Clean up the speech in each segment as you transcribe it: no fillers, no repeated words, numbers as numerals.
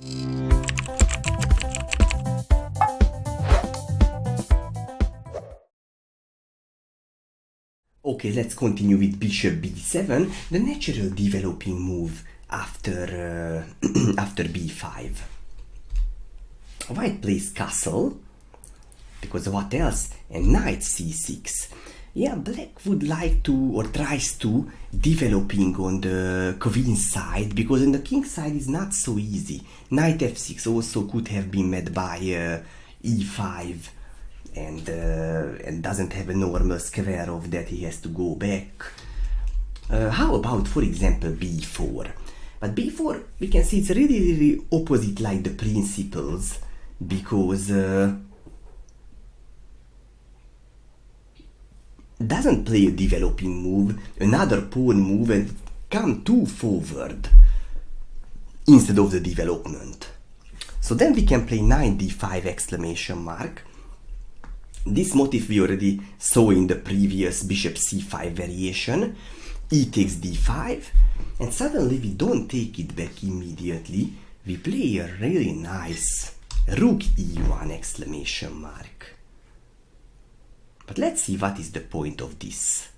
Okay, let's continue with bishop b7, the natural developing move after after b5. White plays castle, because what else? And knight c6. Yeah, black would like to, or tries to, developing on the queen side, because on the king side is not so easy. Knight f6 also could have been met by e5, and doesn't have a normal square of that, he has to go back. How about, for example, b4? But b4, we can see it's really opposite like the principles, because doesn't play a developing move, another pawn move, and come too forward instead of the development. So then we can play knight d5 exclamation mark. This motif we already saw in the previous bishop c5 variation. E takes d5, and suddenly we don't take it back immediately. We play a really nice rook e1 exclamation mark. But let's see what is the point of this.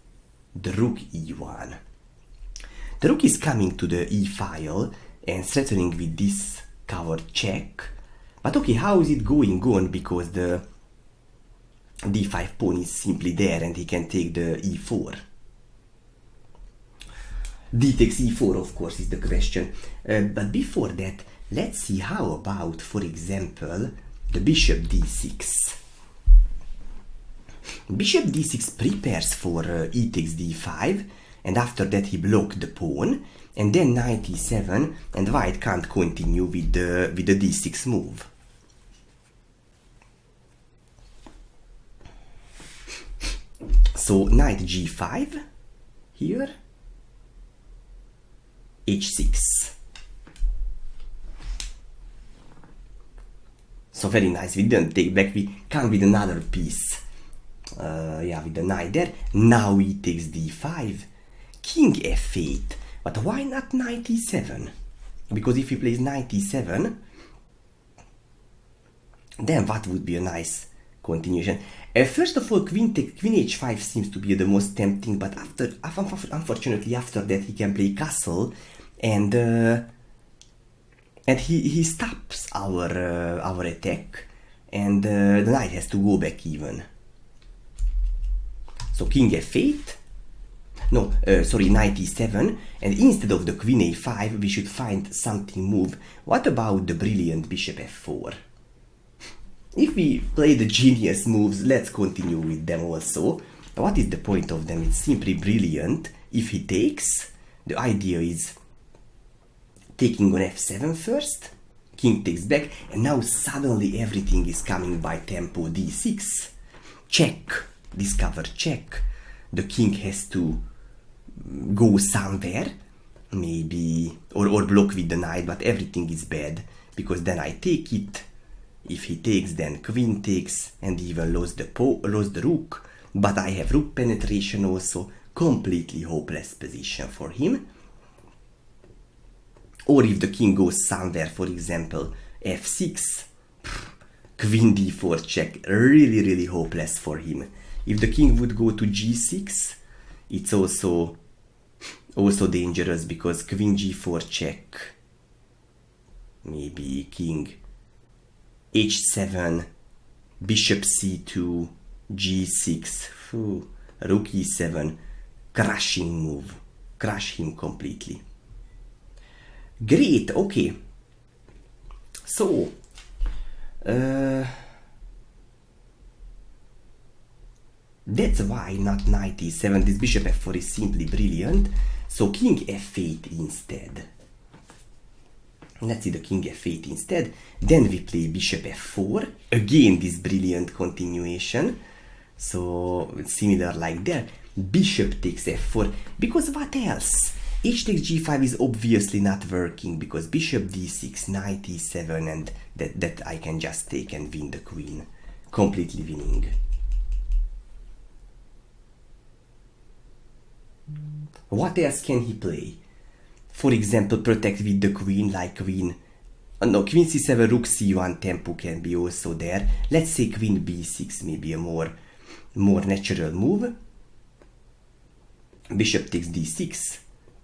The rook e1. The rook is coming to the e file and threatening with this covered check. But okay, how is it going on? Because the d5 pawn is simply there and he can take the e4. D takes e4, of course, is the question. But before that, let's see how about, for example, the bishop d6. Bishop d6 prepares for e takes d5, and after that he blocked the pawn, and then knight e7, and white can't continue with the d6 move. So knight g5 here, h6. So very nice, we didn't take back, we come with another piece. Yeah, with the knight there. Now he takes d5, king f8. But why not knight e7? Because if he plays knight e7, then what would be a nice continuation? First of all, queen h5 seems to be the most tempting, but unfortunately after that he can play castle, and he stops our attack, and the knight has to go back even. So king f8, no, sorry, knight e7, and instead of the queen a5 we should find something move. What about the brilliant bishop f4? If we play the genius moves, let's continue with them also. What is the point of them? It's simply brilliant. If he takes, the idea is taking on f7 first, king takes back, and now suddenly everything is coming by tempo. d6, check, discover check. The king has to go somewhere, maybe, or block with the knight, but everything is bad, because then I take it. If he takes, then queen takes, and even lost the rook, but I have rook penetration also, completely hopeless position for him. Or if the king goes somewhere, for example, f6, queen d4 check, really hopeless for him. If the king would go to g6, it's also dangerous, because queen g4 check, maybe king h7, bishop c2, g6, rook e7, crushing move, crush him completely. Great, okay. So, that's why not knight e7, this bishop f4 is simply brilliant. So king f8 instead. Let's see the king f8 instead. Then we play bishop f4. Again this brilliant continuation. So it's similar like there. Bishop takes f4. Because what else? H takes g5 is obviously not working, because bishop d6, knight e7, and that I can just take and win the queen. Completely winning. What else can he play? For example, protect with the queen, like queen No, queen c7, rook c1 tempo can be also there. Let's say queen b6, maybe a more natural move. Bishop takes d6,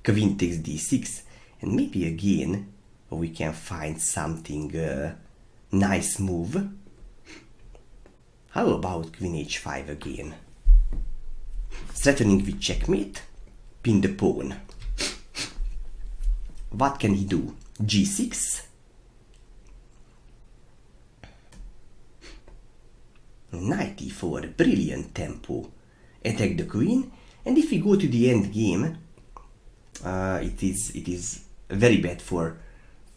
queen takes d6, and maybe again we can find something nice move. How about queen h5 again? Threatening with checkmate, pin the pawn. What can he do? g6, knight e4, brilliant tempo. Attack the queen, and if we go to the end game, it is very bad for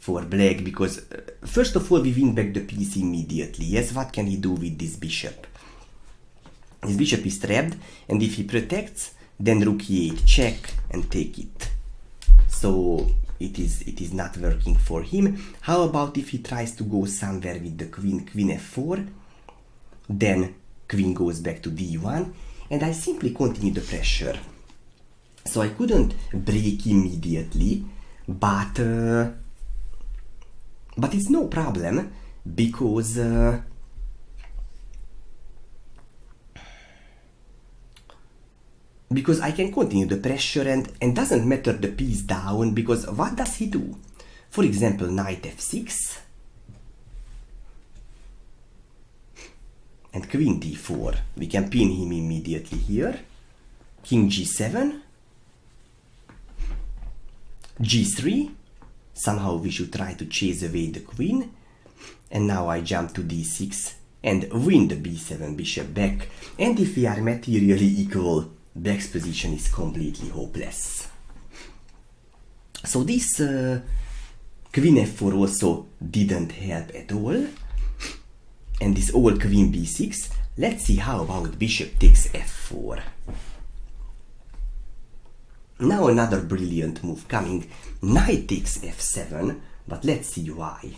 black, because first of all we win back the piece immediately. Yes, what can he do with this bishop? His bishop is trapped, and if he protects, then rook e8 check and take it. So it is not working for him. How about if he tries to go somewhere with the queen f4, then queen goes back to d1, and I simply continue the pressure. So I couldn't break immediately, but it's no problem, because I can continue the pressure, and doesn't matter the piece down, because what does he do? For example, knight f6 and queen d4. We can pin him immediately here. King g7, g3. Somehow we should try to chase away the queen, and now I jump to d6 and win the b7 bishop back. And if we are materially equal, black's position is completely hopeless. So this queen f4 also didn't help at all, and this all queen b6. Let's see how about bishop takes f4. Now another brilliant move coming. Knight takes f7, but let's see why.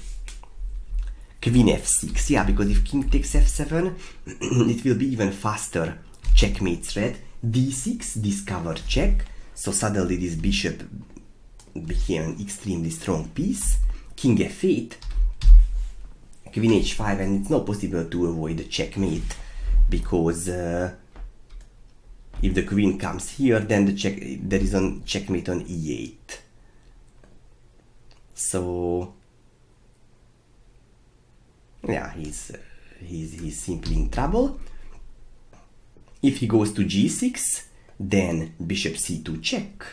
Queen f6, yeah, because if king takes f7, it will be even faster checkmate threat. d6, discover check, so suddenly this bishop became an extremely strong piece. King f8, queen h5, and it's not possible to avoid the checkmate, because if the queen comes here, then there is a checkmate on e8. So yeah, he's simply in trouble. If he goes to g6, then bishop c2 check.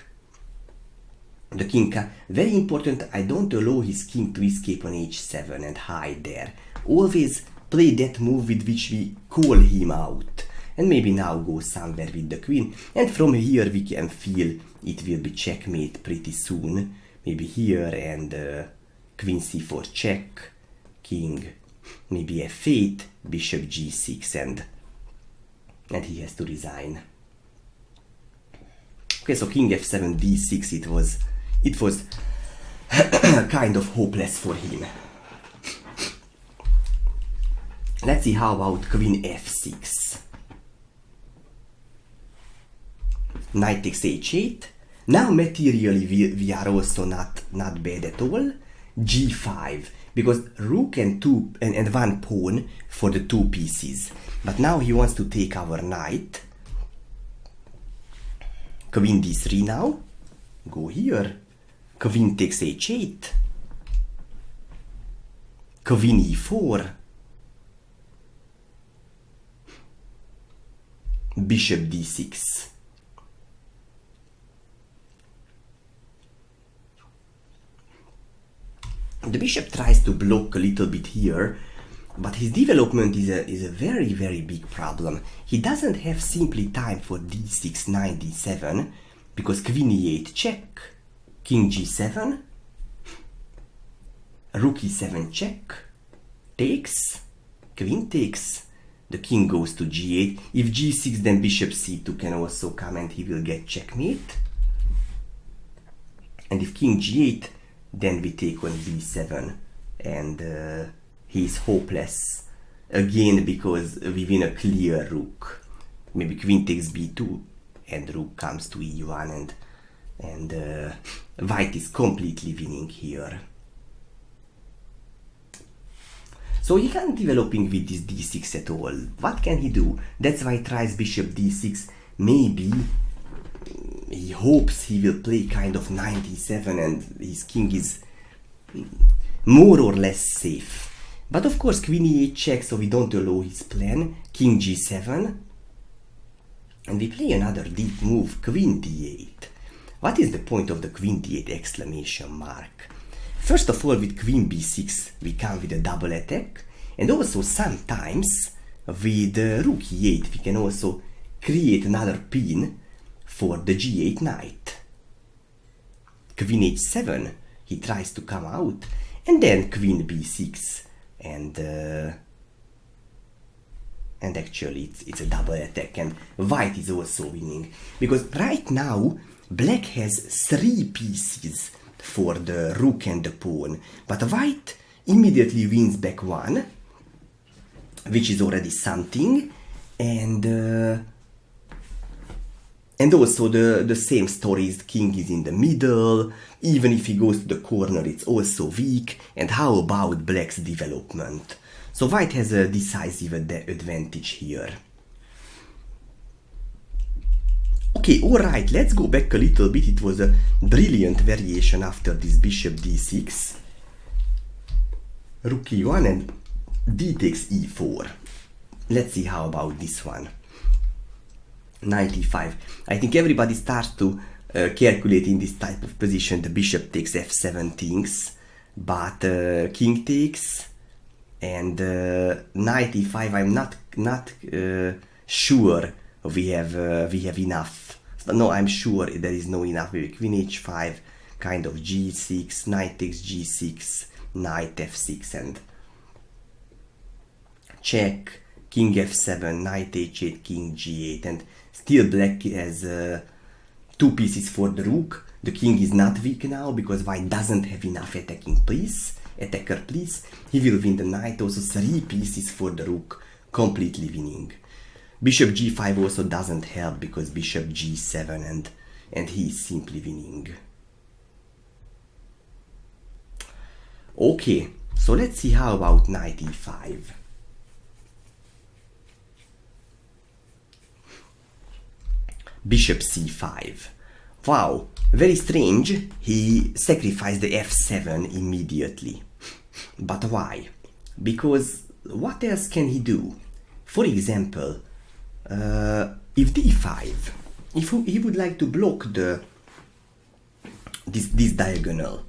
The king, very important, I don't allow his king to escape on h7 and hide there. Always play that move with which we call him out. And maybe now go somewhere with the queen. And from here we can feel it will be checkmate pretty soon. Maybe here, and queen c4 check, king, maybe f8, bishop g6, and he has to resign. Okay, so king f7, d6, it was kind of hopeless for him. Let's see how about queen f6. Knight takes h8. Now materially we are also not bad at all. g5, because rook and one pawn for the two pieces. But now he wants to take our knight. Queen d3 now. Go here. Queen takes h8. Queen e4. Bishop d6. The bishop tries to block a little bit here, but his development is a very, very big problem. He doesn't have simply time for d6, knight d7, because queen e8 check, king g7, rook e7 check, takes, queen takes, the king goes to g8. If g6, then bishop c2 can also come and he will get checkmate. And if king g8, then we take on b7, and he's hopeless again, because we win a clear rook. Maybe queen takes b2 and rook comes to e1, and white is completely winning here. So he can't developing with this d6 at all. What can he do? That's why he tries bishop d6. Maybe he hopes he will play kind of knight e7 and his king is more or less safe. But of course queen e8 check, so we don't allow his plan. King g7. And we play another deep move, queen d8. What is the point of the queen d8 exclamation mark? First of all, with queen b6 we come with a double attack, and also sometimes with rook e8 we can also create another pin for the g8 knight. Queen h7, he tries to come out, and then queen b6, and actually it's a double attack, and white is also winning, because right now black has 3 pieces for the rook and the pawn, but white immediately wins back 1, which is already something, and also the same story is king is in the middle. Even if he goes to the corner, it's also weak. And how about black's development? So white has a decisive advantage here. Okay, alright, let's go back a little bit. It was a brilliant variation after this bishop d6. Rook e1 and d takes e4. Let's see how about this one. Knight e5. I think everybody starts to calculate in this type of position. The bishop takes f7 things, but king takes, and knight e5. I'm not sure we have enough. No, I'm sure there is no enough. Queen h5, kind of g6, knight takes g6, knight f6, and check. King f7, knight h8, king g8, and still black has 2 pieces for the rook. The king is not weak now because white doesn't have enough attacker please. He will win the knight, also 3 pieces for the rook, completely winning. Bishop g5 also doesn't help because bishop g7, and he is simply winning. Okay, so let's see how about knight e5. Bishop c5. Wow, very strange. He sacrificed the f7 immediately. But why? Because what else can he do? For example, if d5, if he would like to block this diagonal,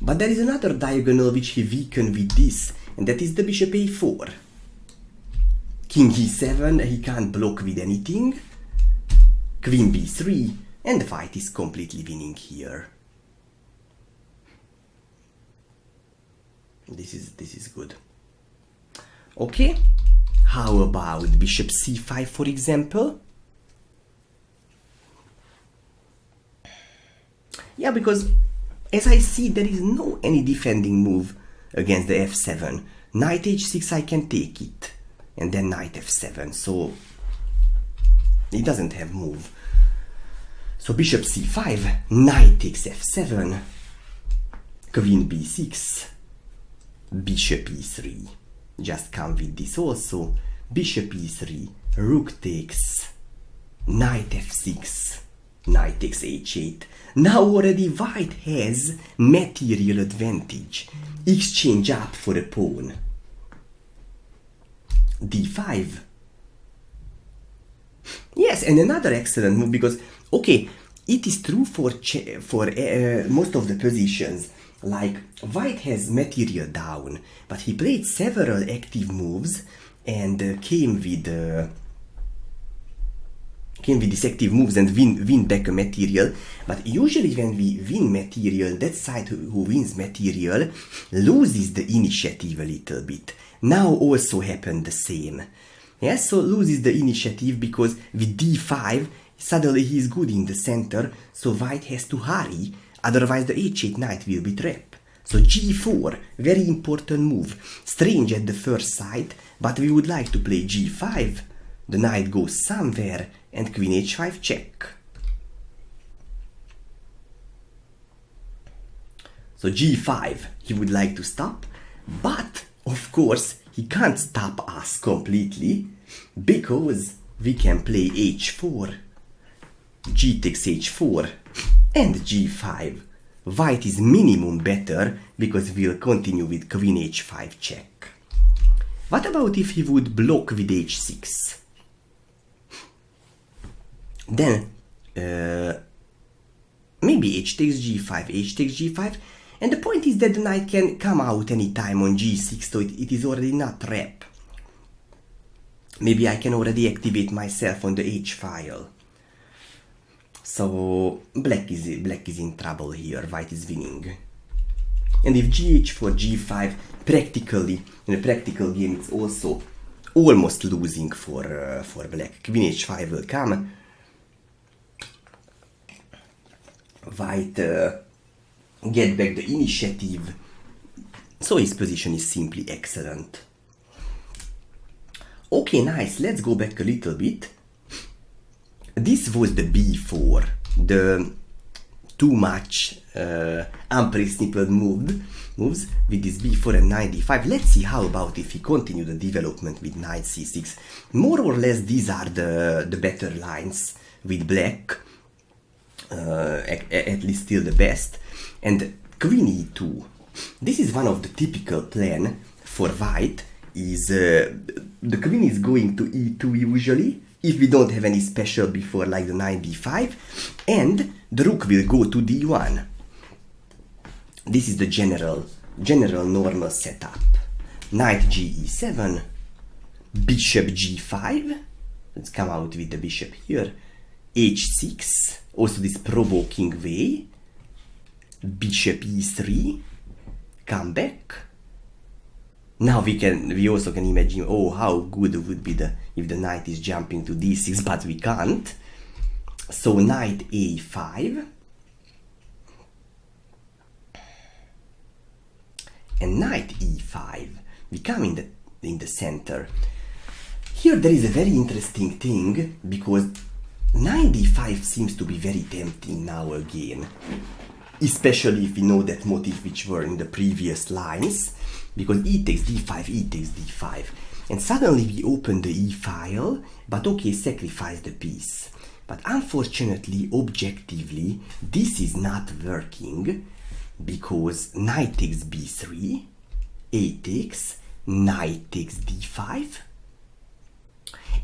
but there is another diagonal which he weakened with this, and that is the bishop a4. King e7, he can't block with anything. Queen b3, and the fight is completely winning here. This is good. Okay, how about bishop c5, for example? Yeah, because as I see, there is no any defending move against the f7. Knight h6, I can take it, and then knight f7, so he doesn't have move. So bishop c5, knight takes f7, queen b6, bishop e3. Just come with this also. Bishop e3, rook takes, knight f6, knight takes h8. Now already white has material advantage. Exchange up for a pawn. d5. Yes, and another excellent move, because okay, it is true for most of the positions. Like white has material down, but he played several active moves and came with these active moves and win back a material. But usually when we win material, that side who wins material loses the initiative a little bit. Now also happened the same. Yes, so loses the initiative because with d5 suddenly he is good in the center, so white has to hurry, otherwise the h8 knight will be trapped. So g4, very important move. Strange at the first sight, but we would like to play g5. The knight goes somewhere, and queen h5 check. So g5, he would like to stop, but of course, he can't stop us completely because we can play h4, g takes h4, and g5. White is minimum better because we'll continue with queen h5 check. What about if he would block with h6? Then maybe h takes g5, h takes g5, and the point is that the knight can come out anytime on g6, so it is already not trap. Maybe I can already activate myself on the h file. So black is in trouble here, white is winning. And if gh4, g5, practically, in a practical game, it's also almost losing for black. Queen h5 will come. White get back the initiative. So his position is simply excellent. Okay, nice. Let's go back a little bit. This was the b4, the too much unprincipled moves with this b4 and knight d5. Let's see how about if we continue the development with knight c6. More or less these are the better lines with black, at least still the best. And queen e2. This is one of the typical plan for white, is the queen is going to e2 usually, if we don't have any special before like the knight d5, and the rook will go to d1. This is the general normal setup. Knight g e7, bishop g5, let's come out with the bishop here, h6, also this provoking way, bishop e3, come back. Now we also can imagine, oh, how good it would be if the knight is jumping to d6, but we can't. So knight a5 and knight e5. We come in the center. Here there is a very interesting thing, because knight d5 seems to be very tempting now again, especially if we know that motif which were in the previous lines, because e takes d5, e takes d5, and suddenly we open the e file, but okay, sacrifice the piece. But unfortunately, objectively, this is not working, because knight takes b3, a takes, knight takes d5,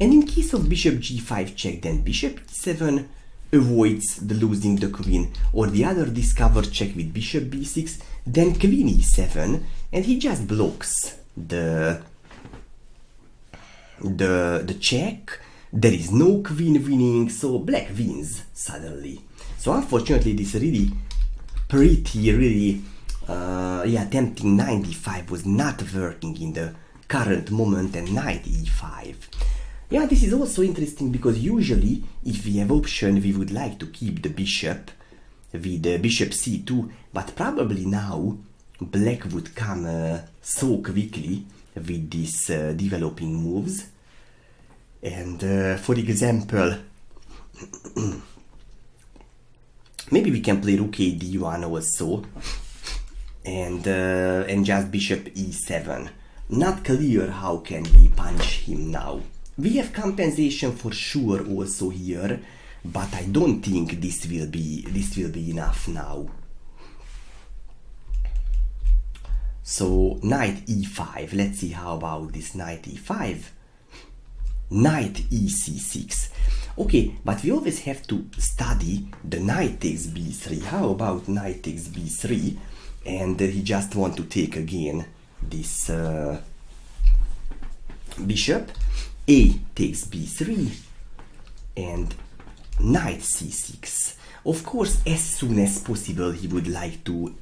and in case of bishop g5 check, then bishop e7 avoids the losing the queen, or the other discovered check with bishop b6, then queen e7, and he just blocks the check. There is no queen winning, so black wins suddenly. So unfortunately, this really tempting knight d5 was not working in the current moment, and knight e5. Yeah, this is also interesting, because usually if we have option, we would like to keep the bishop with bishop c2, but probably now black would come so quickly with these developing moves. And for example, maybe we can play rook a d1 also, and just bishop e7. Not clear how can we punch him now. We have compensation for sure also here, but I don't think this will be enough now. So knight e5. Let's see how about this knight e5. Knight ec6. Okay, but we always have to study the knight takes b3. How about knight takes b3, and he just want to take again this bishop. A takes b3 and knight c6. Of course, as soon as possible he would like to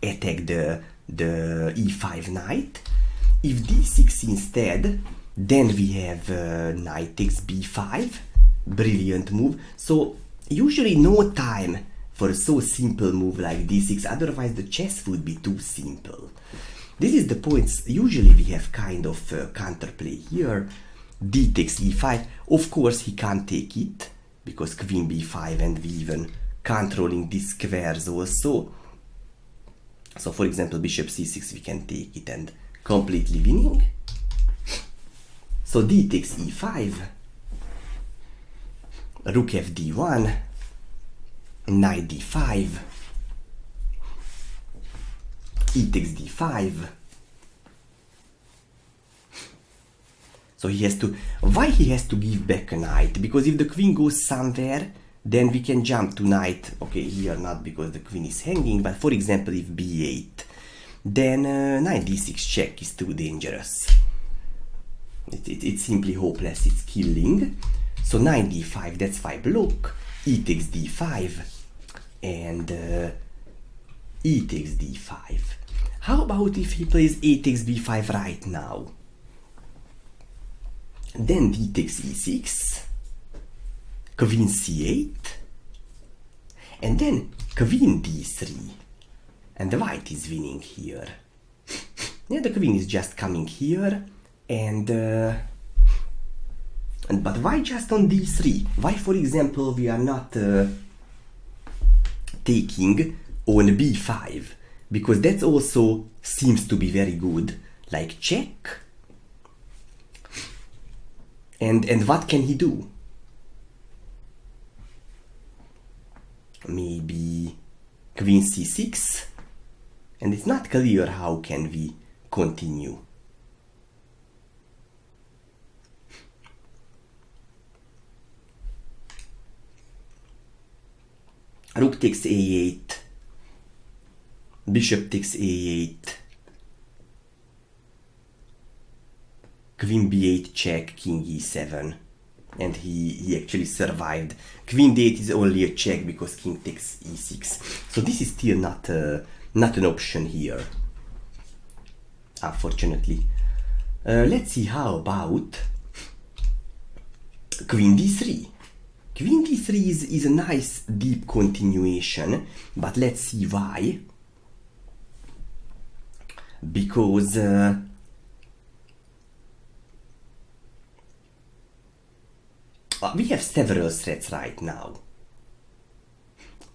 attack the e5 knight. If d6 instead, then we have knight takes b5. Brilliant move. So usually no time for a so simple move like d6, otherwise the chess would be too simple. This is the points. Usually we have kind of counterplay here. D takes e5. Of course he can't take it, because queen b5, and we even controlling these squares also. So for example, bishop c6 we can take it, and completely winning. So d takes e5, rook fd1, knight d5, e takes d5. So he has to, why he has to give back a knight? Because if the queen goes somewhere, then we can jump to knight. Okay, here not because the queen is hanging, but for example if b8, then knight d6 check is too dangerous. It's simply hopeless, it's killing. So knight d5, that's why block, e takes d5, and e takes d5. How about if he plays a takes b5 right now? Then d takes e6, queen c8, and then queen d3, and the white is winning here. Yeah, the queen is just coming here, and but why just on d3? Why, for example, we are not taking on b5? Because that also seems to be very good, like check. And what can he do? Maybe queen c6, and it's not clear how can we continue. Rook takes a8, bishop takes a8, queen b8 check, king e7, and he actually survived. Queen d8 is only a check because king takes e6. So this is still not an option here, unfortunately. Let's see how about queen d3. Queen d3 is a nice deep continuation, but let's see why. Because we have several threats right now.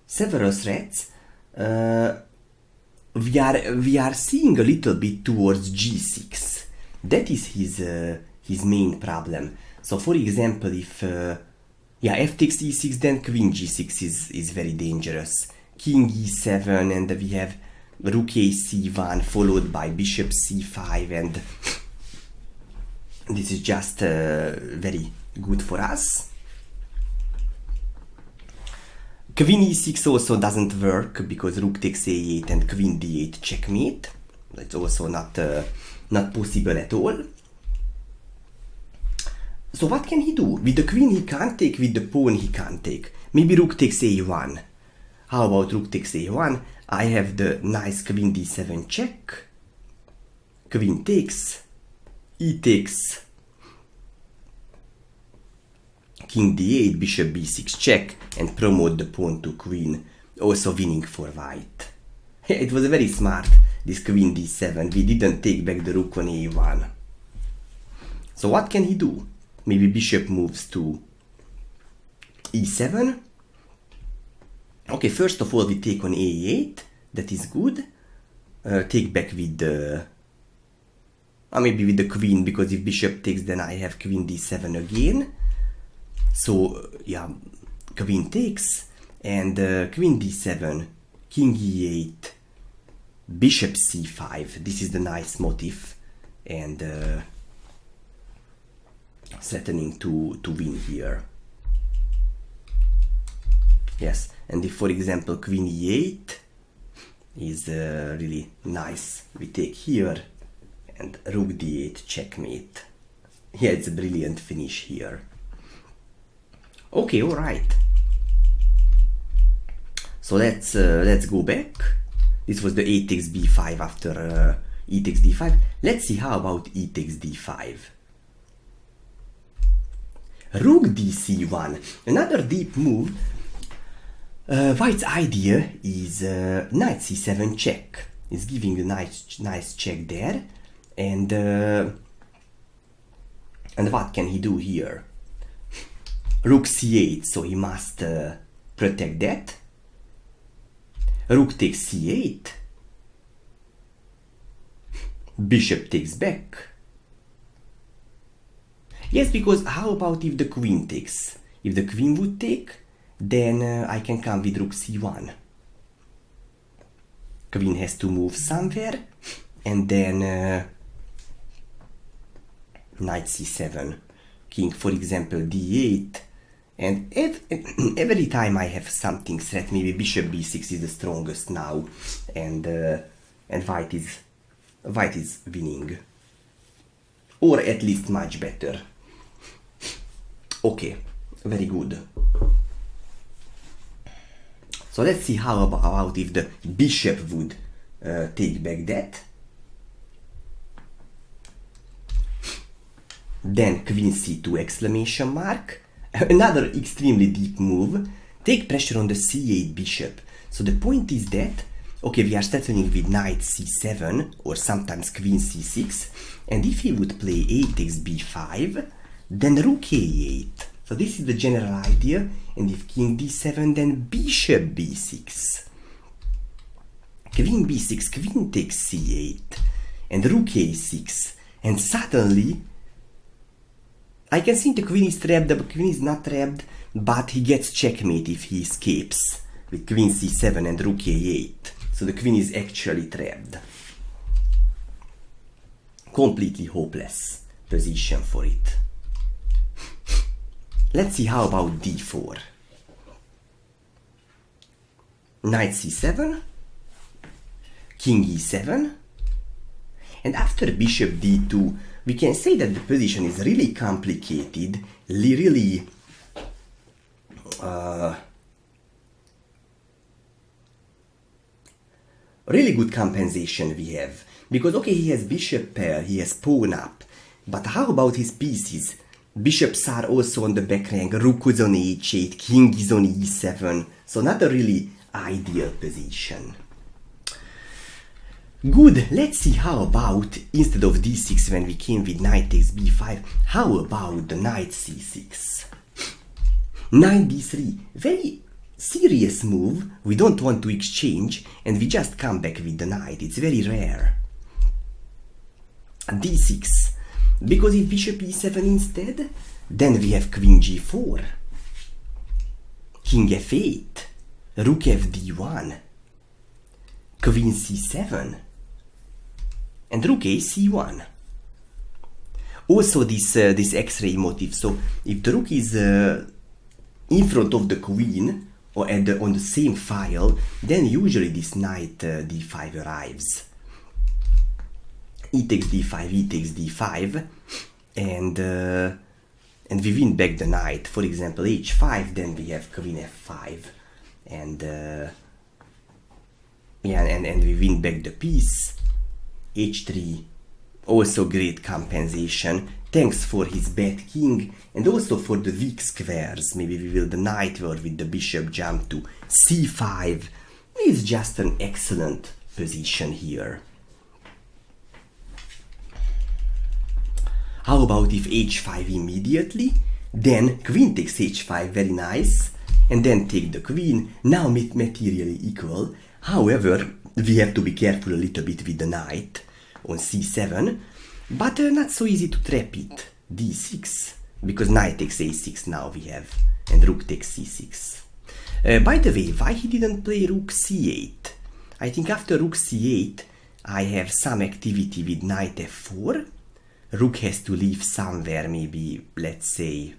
Several threats. We are seeing a little bit towards g6. That is his main problem. So for example, if f takes e6, then queen g6 is very dangerous. King e7, and we have rook a c1 followed by bishop c5, and this is just very good for us. Queen e6 also doesn't work because rook takes a8 and queen d8 checkmate. That's also not possible at all. So what can he do? With the queen he can't take, with the pawn he can't take. Maybe rook takes a1. How about rook takes a1? I have the nice queen d7 check. Queen takes, e takes, king d8, bishop b6 check, and promote the pawn to queen, also winning for white. It was very smart, this queen d7. We didn't take back the rook on a1. So what can he do? Maybe bishop moves to e7. Okay, first of all we take on a8. That is good. Take back with the... maybe with the queen, because if bishop takes, then I have queen d7 again. So, yeah, queen takes, and queen d7, king e8, bishop c5. This is the nice motif, and threatening to win here. Yes, and if, for example, queen e8 is really nice, we take here, and rook d8 checkmate. Yeah, it's a brilliant finish here. Okay, all right. So let's go back. This was the a takes b5 after e takes d5. Let's see how about e takes d5. Rook dc1. Another deep move. White's idea is knight c7 check. It's giving a nice check there, and what can he do here? Rook c8, so he must protect that. Rook takes c8. Bishop takes back. Yes, because how about if the queen takes? If the queen would take, then I can come with rook c1. Queen has to move somewhere, and then knight c7. King, for example, d8. And every time I have something threat, maybe bishop b6 is the strongest now, and white is winning, or at least much better. Okay, very good. So let's see how about if the bishop would take back that. Then queen c2 exclamation mark. Another extremely deep move. Take pressure on the c8 bishop. So the point is that, okay, we are settling with knight c7 or sometimes queen c6, and if he would play a takes b5, then rook a8. So this is the general idea, and if king d7, then bishop b6. Queen b6, queen takes c8, and rook a6, and suddenly I can think the queen is trapped, the queen is not trapped, but he gets checkmate if he escapes with queen c7 and rook a8. So the queen is actually trapped. Completely hopeless position for it. Let's see how about d4. Knight c7, king e7, and after bishop d2, we can say that the position is really complicated, really good compensation we have. Because, okay, he has bishop pair, he has pawn up, but how about his pieces? Bishops are also on the back rank, rook is on h8, king is on e7, so not a really ideal position. Good, let's see how about, instead of d6 when we came with knight takes b5, how about the knight c6? Knight d3, very serious move, we don't want to exchange, and we just come back with the knight, it's very rare. d6, because if bishop e7 instead, then we have queen g4, king f8, rook fd1, queen c7, and rook a c1. Also this X-ray motif, so if the rook is in front of the queen, or on the same file, then usually this knight d5 arrives. E takes d5, e takes d5, and we win back the knight. For example, h5, then we have queen f5, and yeah, and we win back the piece. h3, also great compensation. Thanks for his bad king, and also for the weak squares. Maybe we will the knight or with the bishop jump to c5. It's just an excellent position here. How about if h5 immediately? Then queen takes h5, very nice, and then take the queen, now materially equal. However, we have to be careful a little bit with the knight on c7, but not so easy to trap it. d6, because knight takes a6 now we have, and rook takes c6. By the way, why he didn't play rook c8? I think after rook c8 I have some activity with knight f4. Rook has to leave somewhere, maybe, let's say,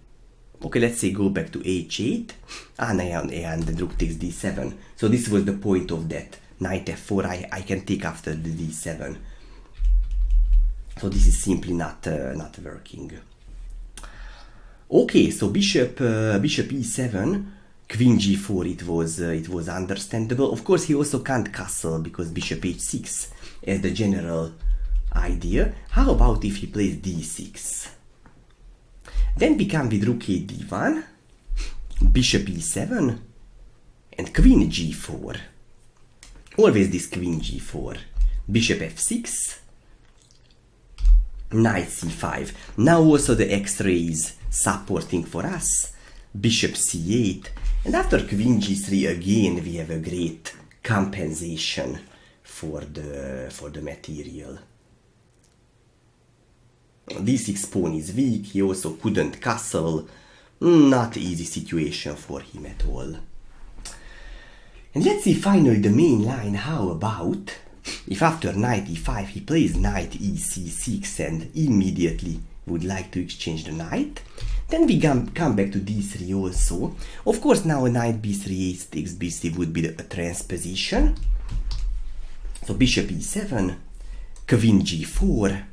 okay, let's say go back to h8, and the rook takes d7. So this was the point of that knight f4 I can take after the d7. So this is simply not working. Okay, so bishop e7, queen g4, it was understandable. Of course, he also can't castle because bishop h6 as the general idea. How about if he plays d6? Then we come with rook a d1, bishop e7, and queen g4. Always this queen g4, bishop f6, knight c5. Now also the x-ray is supporting for us, bishop c8, and after queen g3 again we have a great compensation for the material. d6 pawn is weak, he also couldn't castle. Not easy situation for him at all. And let's see finally the main line. How about if after knight e5 he plays knight ec6 and immediately would like to exchange the knight? Then we come back to d3 also. Of course now knight b3, ace takes b3 would be a transposition. So bishop e7, queen g4,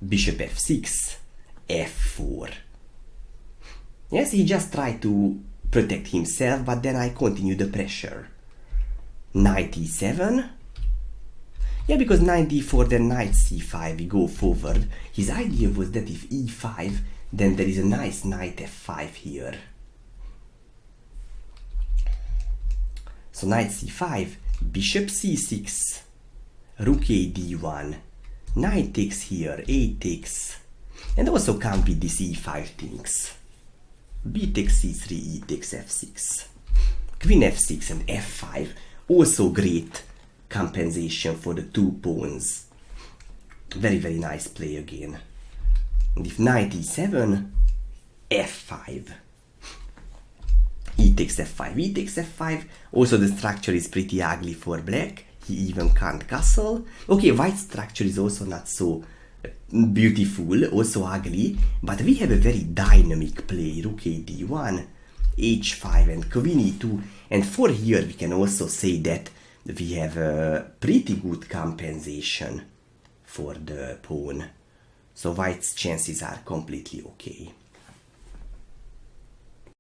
bishop f6, f4. Yes, he just tried to protect himself, but then I continue the pressure. Knight e7. Yeah, because knight d4, then knight c5, we go forward. His idea was that if e5, then there is a nice knight f5 here. So knight c5, bishop c6, rook a d1, knight takes here, a takes, and also come with these e5 things. B takes c3, e takes f6, queen f6 and f5, also great compensation for the two pawns. Very, very nice play again. And if knight e7, f5, e takes f5, e takes f5, also the structure is pretty ugly for black, he even can't castle. Okay, white structure is also not so beautiful, also ugly, but we have a very dynamic play. Rook a d1, h5 and queen e2, and for here we can also say that we have a pretty good compensation for the pawn, so white's chances are completely okay.